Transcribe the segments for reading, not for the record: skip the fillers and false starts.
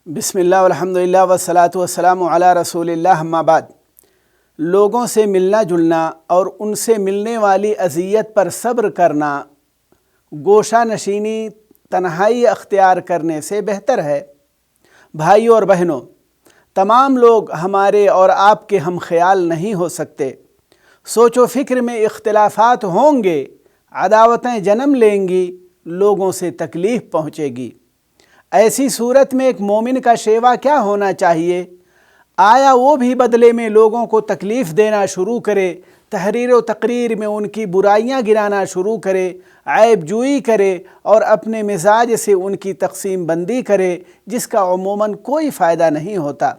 بسم اللہ والحمدللہ والصلاۃ والسلام علی رسول اللہ اما بعد۔ لوگوں سے ملنا جلنا اور ان سے ملنے والی اذیت پر صبر کرنا گوشہ نشینی تنہائی اختیار کرنے سے بہتر ہے۔ بھائیوں اور بہنوں، تمام لوگ ہمارے اور آپ کے ہم خیال نہیں ہو سکتے۔ سوچ و فکر میں اختلافات ہوں گے، عداوتیں جنم لیں گی، لوگوں سے تکلیف پہنچے گی۔ ایسی صورت میں ایک مومن کا شیوا کیا ہونا چاہیے؟ آیا وہ بھی بدلے میں لوگوں کو تکلیف دینا شروع کرے، تحریر و تقریر میں ان کی برائیاں گرانا شروع کرے، عیب جوئی کرے اور اپنے مزاج سے ان کی تقسیم بندی کرے، جس کا عموماً کوئی فائدہ نہیں ہوتا؟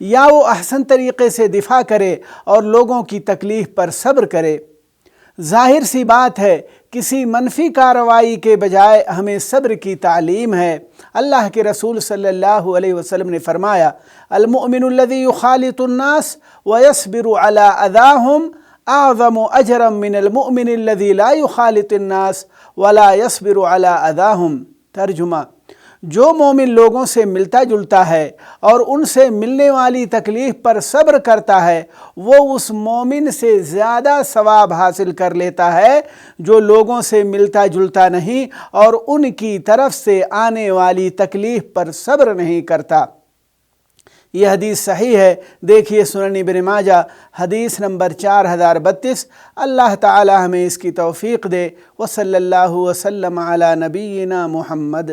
یا وہ احسن طریقے سے دفاع کرے اور لوگوں کی تکلیف پر صبر کرے؟ ظاہر سی بات ہے، کسی منفی کارروائی کے بجائے ہمیں صبر کی تعلیم ہے۔ اللہ کے رسول صلی اللہ علیہ وسلم نے فرمایا، المؤمن الذی یخالط الناس ویصبر علی اذاہم اعظم اجرا من المؤمن الذی لا یخالط الناس ولا یصبر علی اذاہم۔ ترجمہ: جو مومن لوگوں سے ملتا جلتا ہے اور ان سے ملنے والی تکلیف پر صبر کرتا ہے، وہ اس مومن سے زیادہ ثواب حاصل کر لیتا ہے جو لوگوں سے ملتا جلتا نہیں اور ان کی طرف سے آنے والی تکلیف پر صبر نہیں کرتا۔ یہ حدیث صحیح ہے، دیکھیے سنن ابن ماجہ حدیث نمبر 4032۔ اللہ تعالی ہمیں اس کی توفیق دے۔ وصلی اللہ وسلم علی نبینا محمد۔